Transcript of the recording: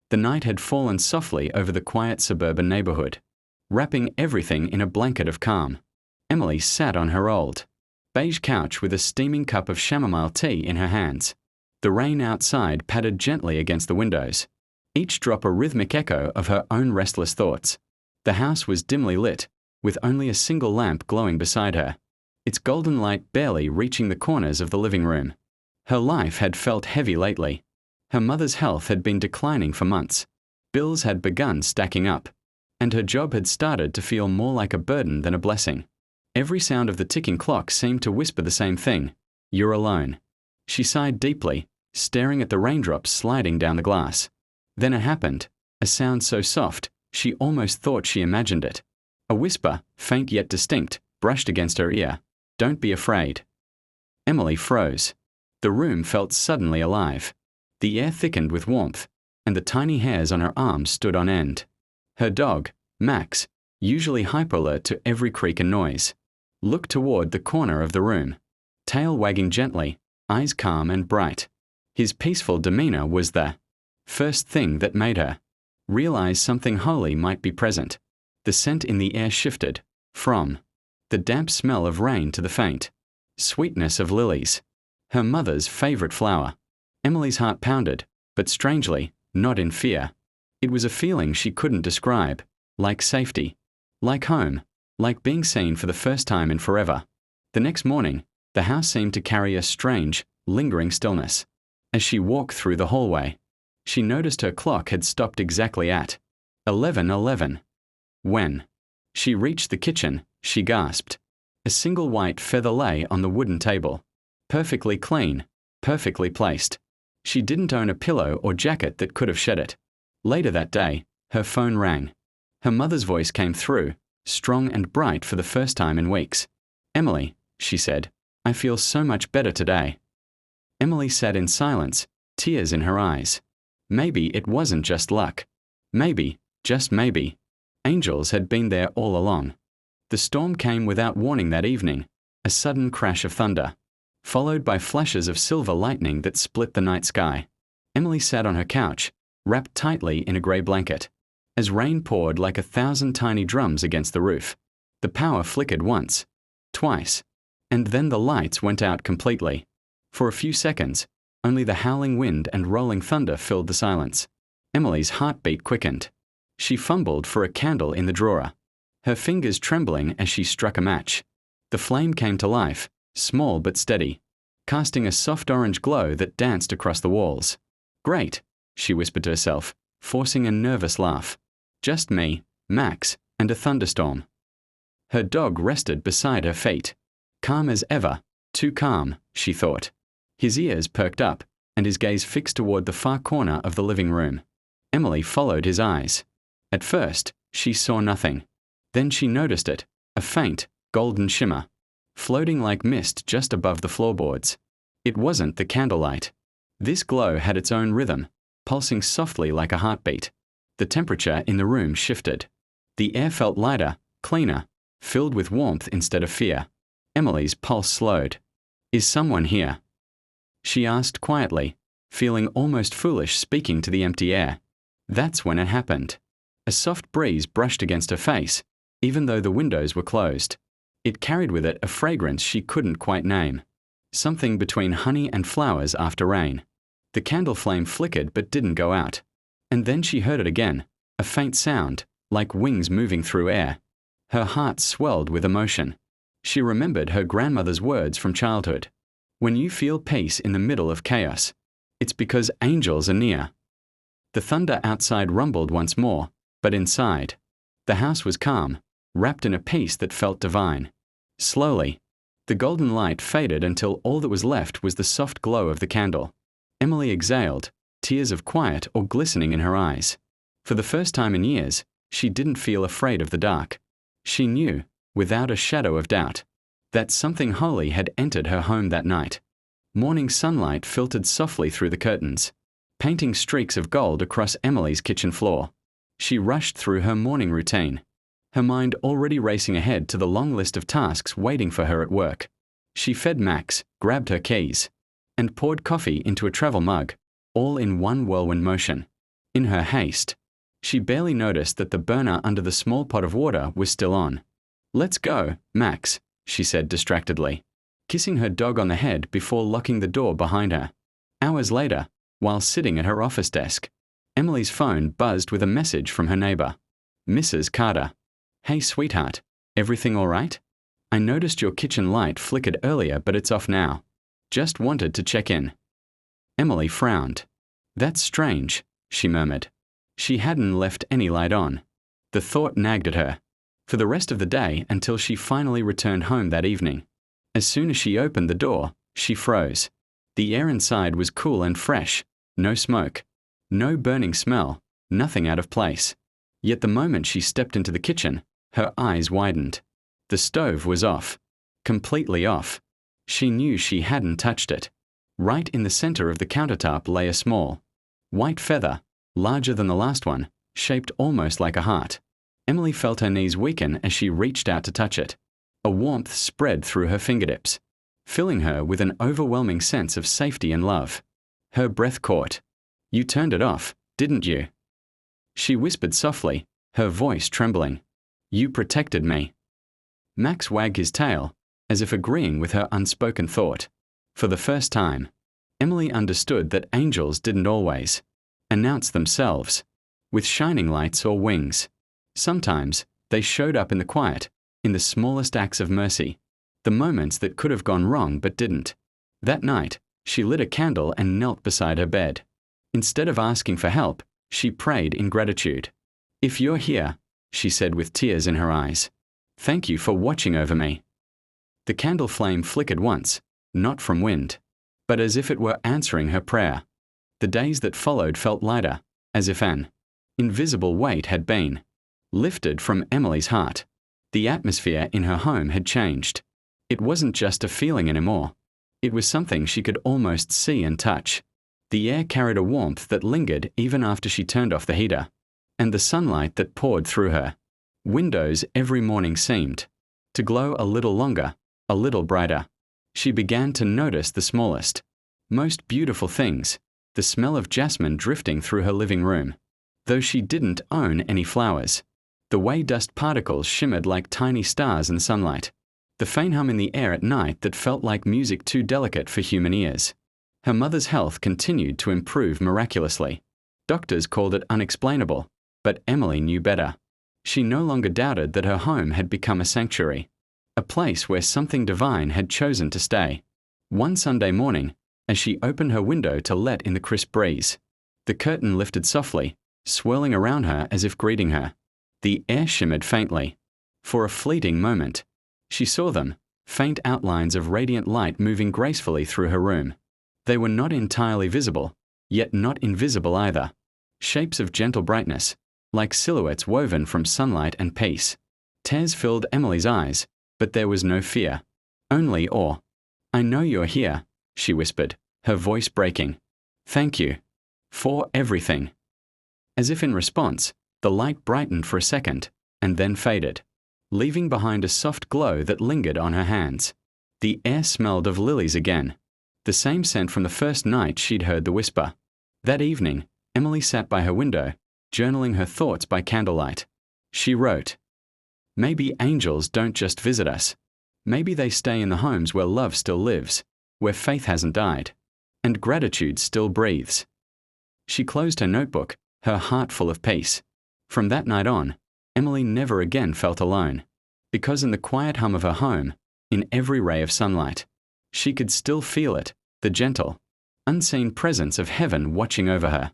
The night had fallen softly over the quiet suburban neighborhood, wrapping everything in a blanket of calm. Emily sat on her old, beige couch with a steaming cup of chamomile tea in her hands. The rain outside pattered gently against the windows, each drop a rhythmic echo of her own restless thoughts. The house was dimly lit, with only a single lamp glowing beside her, its golden light barely reaching the corners of the living room. Her life had felt heavy lately. Her mother's health had been declining for months. Bills had begun stacking up, and her job had started to feel more like a burden than a blessing. Every sound of the ticking clock seemed to whisper the same thing: "You're alone." She sighed deeply, staring at the raindrops sliding down the glass. Then it happened, a sound so soft, she almost thought she imagined it. A whisper, faint yet distinct, brushed against her ear. "Don't be afraid." Emily froze. The room felt suddenly alive. The air thickened with warmth, and the tiny hairs on her arms stood on end. Her dog, Max, usually hyper-alert to every creak and noise, looked toward the corner of the room, tail wagging gently, eyes calm and bright. His peaceful demeanor was the first thing that made her realize something holy might be present. The scent in the air shifted, from the damp smell of rain to the faint sweetness of lilies, her mother's favorite flower. Emily's heart pounded, but strangely, not in fear. It was a feeling she couldn't describe, like safety, like home, like being seen for the first time in forever. The next morning, the house seemed to carry a strange, lingering stillness. As she walked through the hallway, she noticed her clock had stopped exactly at 11:11. When she reached the kitchen, she gasped. A single white feather lay on the wooden table, perfectly clean, perfectly placed. She didn't own a pillow or jacket that could have shed it. Later that day, her phone rang. Her mother's voice came through, strong and bright for the first time in weeks. "Emily," she said, "I feel so much better today." Emily sat in silence, tears in her eyes. Maybe it wasn't just luck. Maybe, just maybe, angels had been there all along. The storm came without warning that evening, a sudden crash of thunder, followed by flashes of silver lightning that split the night sky. Emily sat on her couch, wrapped tightly in a grey blanket, as rain poured like 1,000 tiny drums against the roof. The power flickered once, twice, and then the lights went out completely. For a few seconds, only the howling wind and rolling thunder filled the silence. Emily's heartbeat quickened. She fumbled for a candle in the drawer, her fingers trembling as she struck a match. The flame came to life, small but steady, casting a soft orange glow that danced across the walls. "Great," she whispered to herself, forcing a nervous laugh. "Just me, Max, and a thunderstorm." Her dog rested beside her feet. Calm as ever, too calm, she thought. His ears perked up, and his gaze fixed toward the far corner of the living room. Emily followed his eyes. At first, she saw nothing. Then she noticed it, a faint, golden shimmer, floating like mist just above the floorboards. It wasn't the candlelight. This glow had its own rhythm, pulsing softly like a heartbeat. The temperature in the room shifted. The air felt lighter, cleaner, filled with warmth instead of fear. Emily's pulse slowed. "Is someone here?" she asked quietly, feeling almost foolish speaking to the empty air. That's when it happened. A soft breeze brushed against her face, even though the windows were closed. It carried with it a fragrance she couldn't quite name, something between honey and flowers after rain. The candle flame flickered but didn't go out. And then she heard it again, a faint sound, like wings moving through air. Her heart swelled with emotion. She remembered her grandmother's words from childhood. "When you feel peace in the middle of chaos, it's because angels are near." The thunder outside rumbled once more, but inside, the house was calm, wrapped in a peace that felt divine. Slowly, the golden light faded until all that was left was the soft glow of the candle. Emily exhaled, tears of quiet or glistening in her eyes. For the first time in years, she didn't feel afraid of the dark. She knew, without a shadow of doubt, that something holy had entered her home that night. Morning sunlight filtered softly through the curtains, painting streaks of gold across Emily's kitchen floor. She rushed through her morning routine, her mind already racing ahead to the long list of tasks waiting for her at work. She fed Max, grabbed her keys, and poured coffee into a travel mug, all in one whirlwind motion. In her haste, she barely noticed that the burner under the small pot of water was still on. "Let's go, Max," she said distractedly, kissing her dog on the head before locking the door behind her. Hours later, while sitting at her office desk, Emily's phone buzzed with a message from her neighbor. Mrs. Carter. "Hey, sweetheart, everything all right? I noticed your kitchen light flickered earlier, but it's off now. Just wanted to check in." Emily frowned. "That's strange," she murmured. She hadn't left any light on. The thought nagged at her for the rest of the day until she finally returned home that evening. As soon as she opened the door, she froze. The air inside was cool and fresh, no smoke, no burning smell, nothing out of place. Yet the moment she stepped into the kitchen, her eyes widened. The stove was off, completely off. She knew she hadn't touched it. Right in the center of the countertop lay a small, white feather, larger than the last one, shaped almost like a heart. Emily felt her knees weaken as she reached out to touch it. A warmth spread through her fingertips, filling her with an overwhelming sense of safety and love. Her breath caught. "You turned it off, didn't you?" She whispered softly, her voice trembling. "You protected me." Max wagged his tail, as if agreeing with her unspoken thought. For the first time, Emily understood that angels didn't always announce themselves with shining lights or wings. Sometimes they showed up in the quiet, in the smallest acts of mercy, the moments that could have gone wrong but didn't. That night, she lit a candle and knelt beside her bed. Instead of asking for help, she prayed in gratitude. "If you're here," she said with tears in her eyes, "thank you for watching over me." The candle flame flickered once, not from wind, but as if it were answering her prayer. The days that followed felt lighter, as if an invisible weight had been lifted from Emily's heart. The atmosphere in her home had changed. It wasn't just a feeling anymore. It was something she could almost see and touch. The air carried a warmth that lingered even after she turned off the heater, and the sunlight that poured through her windows every morning seemed to glow a little longer, a little brighter. She began to notice the smallest, most beautiful things, the smell of jasmine drifting through her living room. Though she didn't own any flowers, the way dust particles shimmered like tiny stars in sunlight, the faint hum in the air at night that felt like music too delicate for human ears. Her mother's health continued to improve miraculously. Doctors called it unexplainable, but Emily knew better. She no longer doubted that her home had become a sanctuary, a place where something divine had chosen to stay. One Sunday morning, as she opened her window to let in the crisp breeze, the curtain lifted softly, swirling around her as if greeting her. The air shimmered faintly. For a fleeting moment, she saw them, faint outlines of radiant light moving gracefully through her room. They were not entirely visible, yet not invisible either. Shapes of gentle brightness, like silhouettes woven from sunlight and peace. Tears filled Emily's eyes, but there was no fear, only awe. "I know you're here," she whispered, her voice breaking. "Thank you for everything." As if in response, the light brightened for a second, and then faded, leaving behind a soft glow that lingered on her hands. The air smelled of lilies again, the same scent from the first night she'd heard the whisper. That evening, Emily sat by her window, journaling her thoughts by candlelight. She wrote, "Maybe angels don't just visit us. Maybe they stay in the homes where love still lives, where faith hasn't died, and gratitude still breathes." She closed her notebook, her heart full of peace. From that night on, Emily never again felt alone, because in the quiet hum of her home, in every ray of sunlight, she could still feel it, the gentle, unseen presence of heaven watching over her.